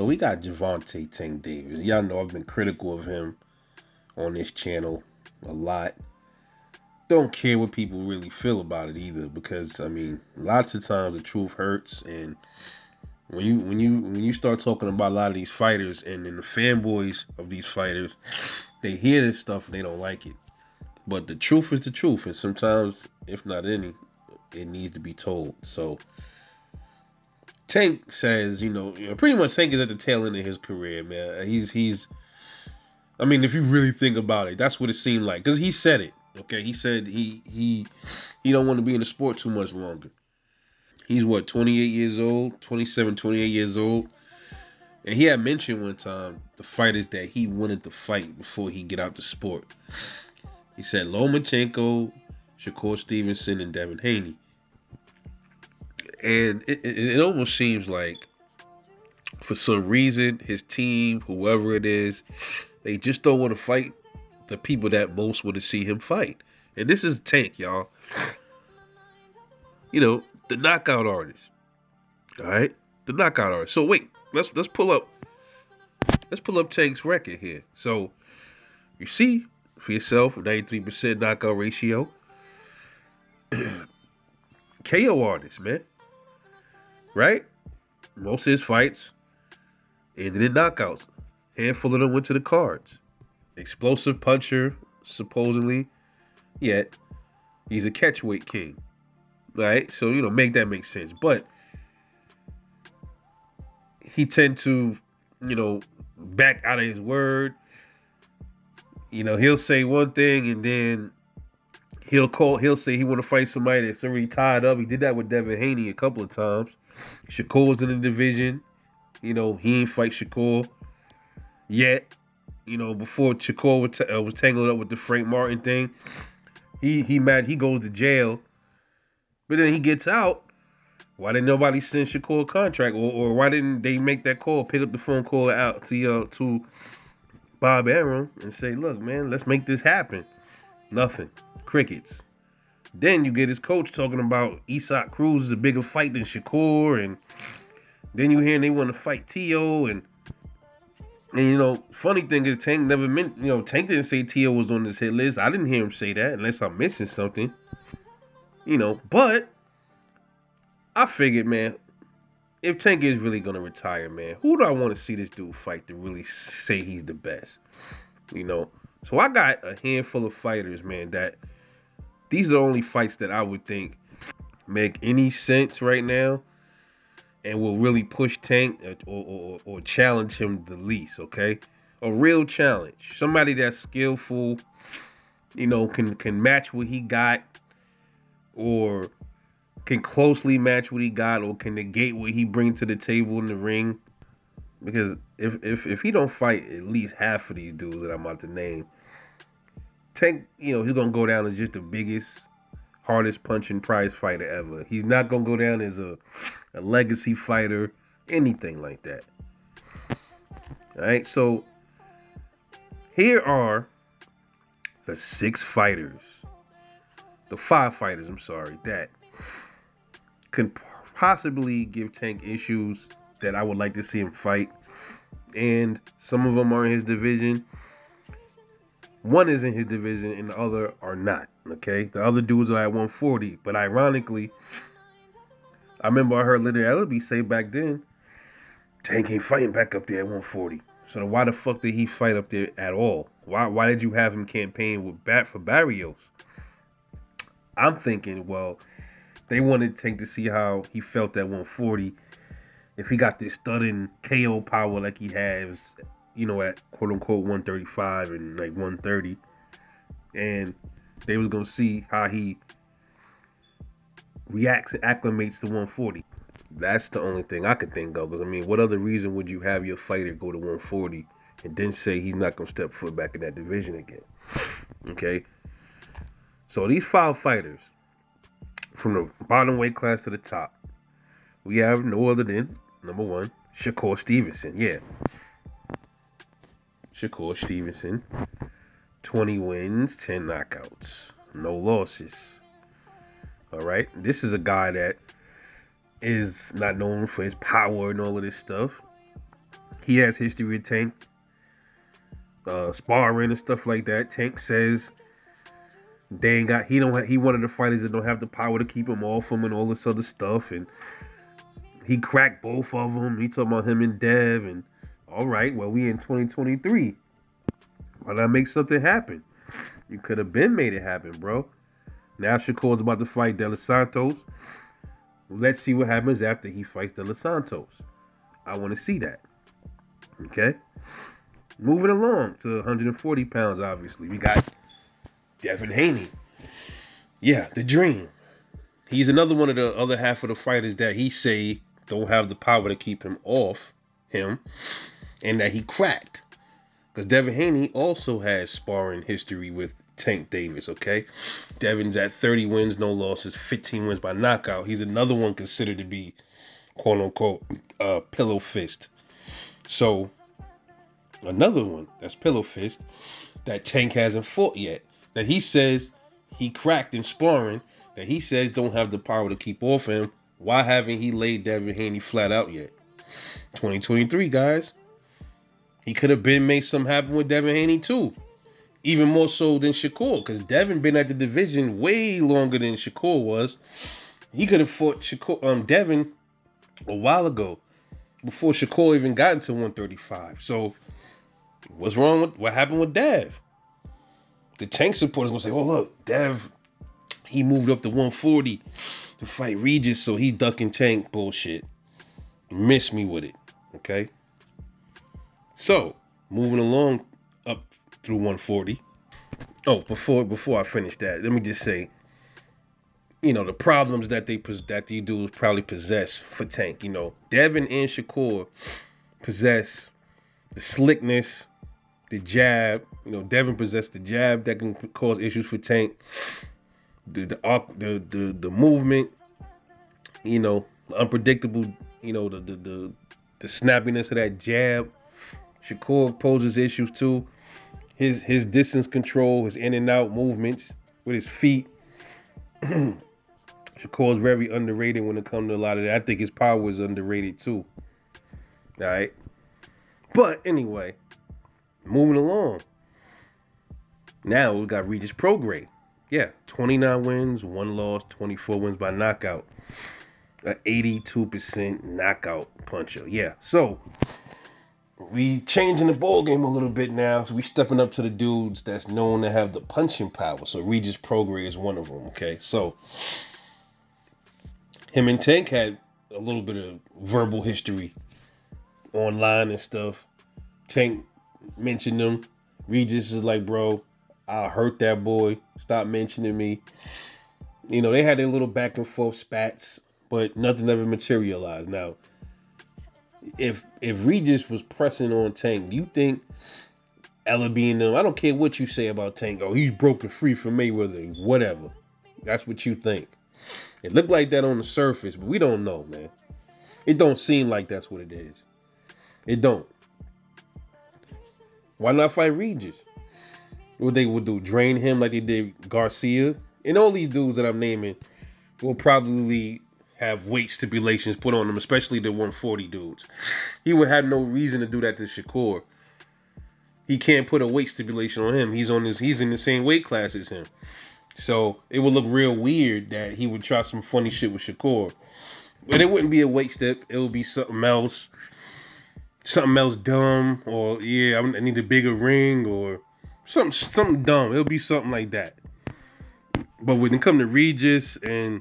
So we got Gervonta Tank Davis. Y'all know I've been critical of him on this channel a lot. Don't care what people really feel about it either, because I mean, lots of times the truth hurts, and when you start talking about a lot of these fighters and then the fanboys of these fighters, they hear this stuff and they don't like it. But the truth is the truth, and sometimes, if not any, it needs to be told. So Tank says, pretty much Tank is at the tail end of his career, man. He's. I mean, if you really think about it, that's what it seemed like, because he said it. Okay, he said he don't want to be in the sport too much longer. He's what, 28 years old, 27, 28 years old, and he had mentioned one time the fighters that he wanted to fight before he get out the sport. He said Lomachenko, Shakur Stevenson, and Devin Haney. And it almost seems like, for some reason, his team, whoever it is, they just don't want to fight the people that most want to see him fight. And this is Tank, y'all. The knockout artist. All right, the knockout artist. So wait, let's pull up Tank's record here. So you see for yourself, 93% knockout ratio. KO artist, man. Right? Most of his fights ended in knockouts. Handful of them went to the cards. Explosive puncher, supposedly. Yet, he's a catchweight king. Right? So, make that make sense. But he tend to, back out of his word. He'll say one thing and then he'll say he want to fight somebody that's already tied up. He did that with Devin Haney a couple of times. Shakur's in the division. He ain't fight Shakur yet. Before Shakur was tangled up with the Frank Martin thing, he mad. He goes to jail, but then he gets out. Why didn't nobody send Shakur a contract, or why didn't they make that call, pick up the phone call out to Bob Arum and say, look, man, let's make this happen? Nothing. Crickets. Then you get his coach talking about Isaac Cruz is a bigger fight than Shakur, and then you hear they want to fight Tio, and funny thing is Tank never meant, Tank didn't say Tio was on this hit list. I didn't hear him say that, unless I'm missing something. But I figured, man, if Tank is really gonna retire, man, who do I want to see this dude fight to really say he's the best? So I got a handful of fighters, man, that these are the only fights that I would think make any sense right now and will really push Tank or challenge him the least, okay? A real challenge. Somebody that's skillful, can match what he got, or can closely match what he got, or can negate what he brings to the table in the ring. Because if he don't fight at least half of these dudes that I'm about to name, Tank, he's gonna go down as just the biggest, hardest punching prize fighter ever. He's not gonna go down as a legacy fighter, anything like that. All right, so here are the five fighters, that can possibly give Tank issues that I would like to see him fight. And some of them are in his division. One is in his division and the other are not, okay? The other dudes are at 140. But ironically, I remember I heard Leonard Ellerbe say back then, Tank ain't fighting back up there at 140. So why the fuck did he fight up there at all? Why did you have him campaign for Barrios? I'm thinking, well, they wanted Tank to see how he felt at 140. If he got this stunning KO power like he has, at quote-unquote 135 and like 130. And they was going to see how he reacts and acclimates to 140. That's the only thing I could think of. Because, what other reason would you have your fighter go to 140 and then say he's not going to step foot back in that division again? Okay? So these five fighters, from the bottom weight class to the top, we have no other than, number one, Shakur Stevenson. Yeah. Shakur Stevenson, 20 wins, 10 knockouts, no losses. All right. This is a guy that is not known for his power and all of this stuff. He has history with Tank, sparring and stuff like that. Tank says they ain't got. He don't. He one of the fighters that don't have the power to keep him off him and all this other stuff. And he cracked both of them. He talking about him and Dev. And all right, well, we in 2023. Why not make something happen? You could have been made it happen, bro. Now Shakur's about to fight De Los Santos. Let's see what happens after he fights De Los Santos. I want to see that. Okay? Moving along to 140 pounds, obviously. We got Devin Haney. Yeah, the dream. He's another one of the other half of the fighters that he say don't have the power to keep him off him and that he cracked. Because Devin Haney also has sparring history with Tank Davis, okay? Devin's at 30 wins, no losses, 15 wins by knockout. He's another one considered to be, quote-unquote, pillow fist. So, another one that's pillow fist that Tank hasn't fought yet. That he says he cracked in sparring, that he says don't have the power to keep off him. Why haven't he laid Devin Haney flat out yet? 2023, guys. He could have been made something happen with Devin Haney too. Even more so than Shakur, because Devin been at the division way longer than Shakur was. He could have fought Devin a while ago, before Shakur even got into 135. So, what's wrong with what happened with Dev? The Tank supporters gonna say, "Oh look, Dev, he moved up to 140 to fight Regis, so he ducking Tank bullshit." Miss me with it, okay? So, moving along up through 140. Oh, before I finish that, let me just say, the problems that these dudes probably possess for Tank. Devin and Shakur possess the slickness, the jab. Devin possessed the jab that can cause issues for Tank. The movement, the unpredictable, the snappiness of that jab. Shakur poses issues too. His distance control, his in and out movements with his feet. Shakur's very underrated when it comes to a lot of that. I think his power is underrated too. All right. But anyway, moving along. Now we got Regis Prograis. Yeah, 29 wins, 1 loss, 24 wins by knockout. An 82% knockout puncher. Yeah, so we changing the ball game a little bit now. So we stepping up to the dudes that's known to have the punching power. So Regis Prograis is one of them, okay? So him and Tank had a little bit of verbal history online and stuff. Tank mentioned them. Regis is like, bro, I'll hurt that boy. Stop mentioning me. They had their little back and forth spats, but nothing ever materialized. Now, if Regis was pressing on Tank, do you think Ella being them, I don't care what you say about Tank, he's broken free from Mayweather, whatever. That's what you think. It looked like that on the surface, but we don't know, man. It don't seem like that's what it is. It don't. Why not fight Regis? What they would do, drain him like they did Garcia? And all these dudes that I'm naming will probably have weight stipulations put on them, especially the 140 dudes. He would have no reason to do that to Shakur. He can't put a weight stipulation on him. He's in the same weight class as him. So it would look real weird that he would try some funny shit with Shakur. But it wouldn't be a weight stip. It would be something else. Something else dumb. Or, yeah, I need a bigger ring. Or something dumb. It'll be something like that. But when it comes to Regis and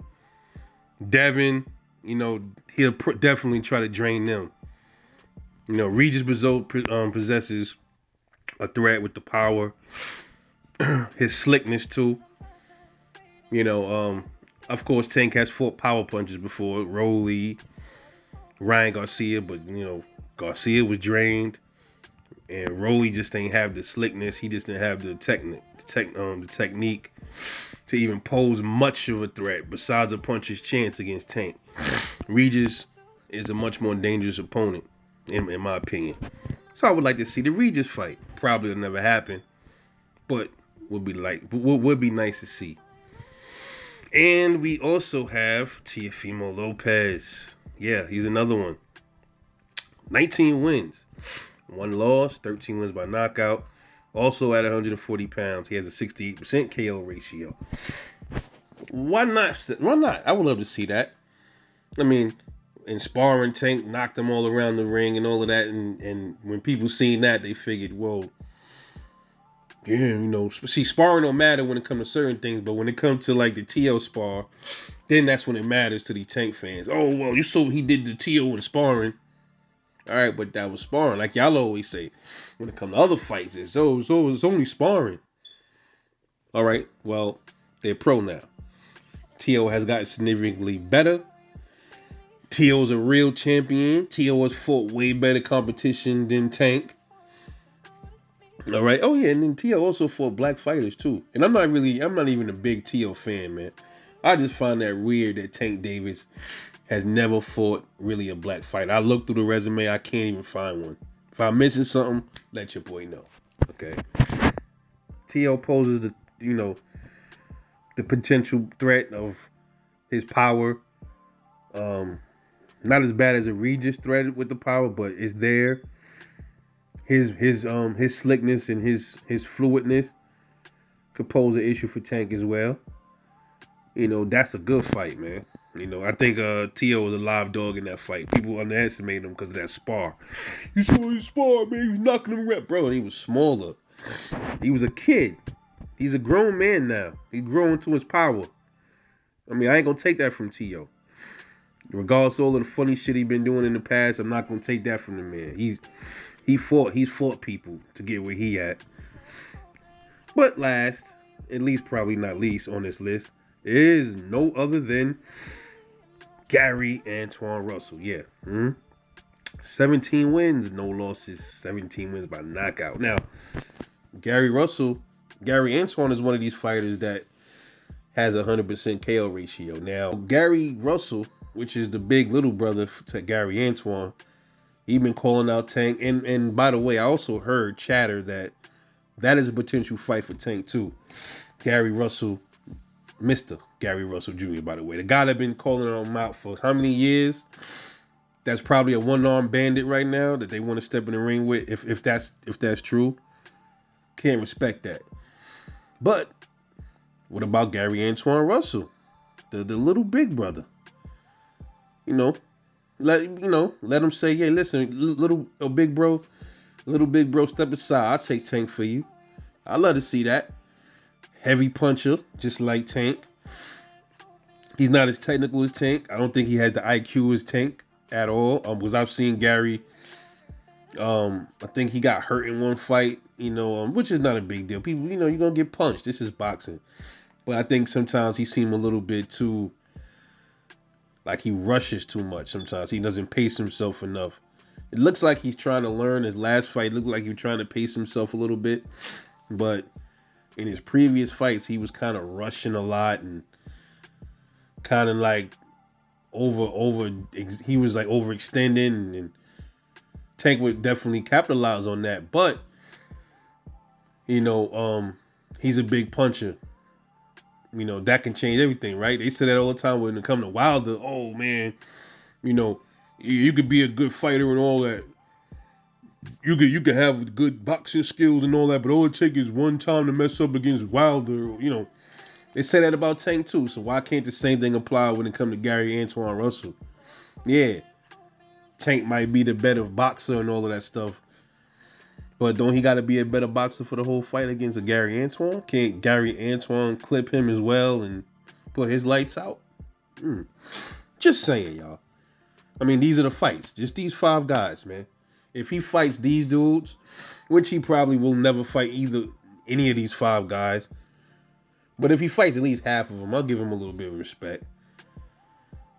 Devin, he'll definitely try to drain them. Regis possesses a threat with the power. His slickness, too. Of course, Tank has fought power punches before. Rolly, Ryan Garcia, but, Garcia was drained. And Rolly just didn't have the slickness. He just didn't have the technique to even pose much of a threat besides a puncher's chance against Tank. Regis is a much more dangerous opponent, in my opinion. So I would like to see the Regis fight. Probably will never happen, but would be nice to see. And we also have Teofimo Lopez. Yeah, he's another one. 19 wins. 1 loss, 13 wins by knockout. Also at 140 pounds, he has a 68% KO ratio. Why not? Why not? I would love to see that. I mean, in sparring, Tank knocked them all around the ring and all of that. And when people seen that, they figured, well, yeah, see, sparring don't matter when it comes to certain things, but when it comes to like the TO spar, then that's when it matters to the Tank fans. Oh, well, you saw he did the TO in sparring. All right, but that was sparring. Like y'all always say, when it comes to other fights, it's only sparring. All right, well, they're pro now. T.O. has gotten significantly better. T.O.'s a real champion. T.O. has fought way better competition than Tank. All right. Oh yeah, and then T.O. also fought black fighters too. And I'm not even a big T.O. fan, man. I just find that weird that Tank Davis has never fought really a black fighter. I looked through the resume, I can't even find one. If I'm missing something, let your boy know. Okay. T.O. poses the potential threat of his power. Not as bad as a Regis threat with the power, but it's there. His slickness and his fluidness could pose an issue for Tank as well. That's a good fight, man. I think T.O. was a live dog in that fight. People underestimate him because of that spar. You saw his spar, man. He was knocking him around. Bro, he was smaller. He was a kid. He's a grown man now. He's growing to his power. I mean, I ain't going to take that from T.O. Regardless of all of the funny shit he's been doing in the past, I'm not going to take that from the man. He's fought people to get where he at. But last, at least probably not least on this list, is no other than Gary Antoine Russell. Yeah. 17 wins, no losses, 17 wins by knockout. Now, Gary Antoine is one of these fighters that has a 100% KO ratio. Now, Gary Russell, which is the big little brother to Gary Antoine, he been calling out Tank. And by the way, I also heard chatter that is a potential fight for Tank too. Gary Russell, Mr. Gary Russell Jr., by the way. The guy that been calling him out for how many years? That's probably a one-armed bandit right now that they want to step in the ring with, if that's true. Can't respect that. But what about Gary Antoine Russell? The little big brother. Let him say, yeah, listen, little big bro, step aside. I'll take Tank for you. I'd love to see that. Heavy puncher, just like Tank. He's not as technical as Tank. I don't think he has the IQ as Tank at all. Because I've seen Gary. I think he got hurt in one fight. Which is not a big deal. People, you're gonna get punched. This is boxing. But I think sometimes he seemed a little bit too, like he rushes too much. Sometimes he doesn't pace himself enough. It looks like he's trying to learn. His last fight looked like he was trying to pace himself a little bit, but in his previous fights, he was kind of rushing a lot and kind of like he was like overextending, and Tank would definitely capitalize on that. But he's a big puncher. That can change everything, right? They say that all the time when it comes to Wilder. Oh man, you could be a good fighter and all that. You could have good boxing skills and all that, but all it takes is one time to mess up against Wilder. They say that about Tank too. So why can't the same thing apply when it comes to Gary Antoine Russell? Yeah, Tank might be the better boxer and all of that stuff, but don't he got to be a better boxer for the whole fight against a Gary Antoine? Can't Gary Antoine clip him as well and put his lights out? Just saying, y'all. I mean, these are the fights. Just these 5 guys, man. If he fights these dudes, which he probably will never fight any of these 5 guys, but if he fights at least half of them, I'll give him a little bit of respect.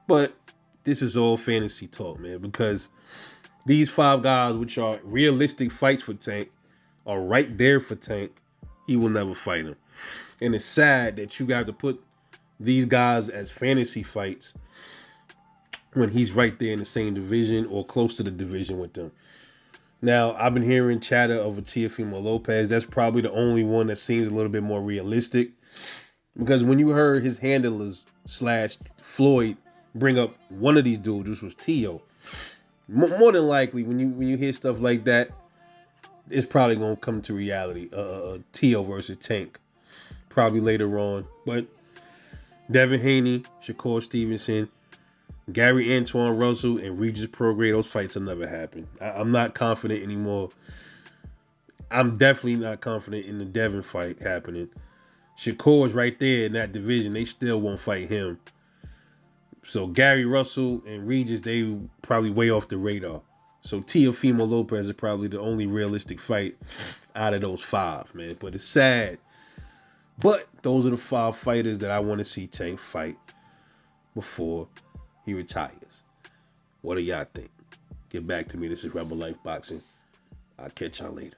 But this is all fantasy talk, man, because these 5 guys, which are realistic fights for Tank, are right there for Tank. He will never fight him. And it's sad that you got to put these guys as fantasy fights when he's right there in the same division or close to the division with them. Now, I've been hearing chatter of a Teofimo Lopez. That's probably the only one that seems a little bit more realistic. Because when you heard his handlers / Floyd bring up one of these dudes, which was Tio, More than likely, when you hear stuff like that, it's probably gonna come to reality. Tio versus Tank, probably later on. But Devin Haney, Shakur Stevenson, Gary Antoine Russell, and Regis Prograis, those fights will never happen. I'm not confident anymore. I'm definitely not confident in the Devin fight happening. Shakur's right there in that division. They still won't fight him. So Gary Russell and Regis, they probably way off the radar. So Teofimo Lopez is probably the only realistic fight out of those five, man. But it's sad. But those are the five fighters that I want to see Tank fight before he retires. What do y'all think? Get back to me. This is Rebel Life Boxing. I'll catch y'all later.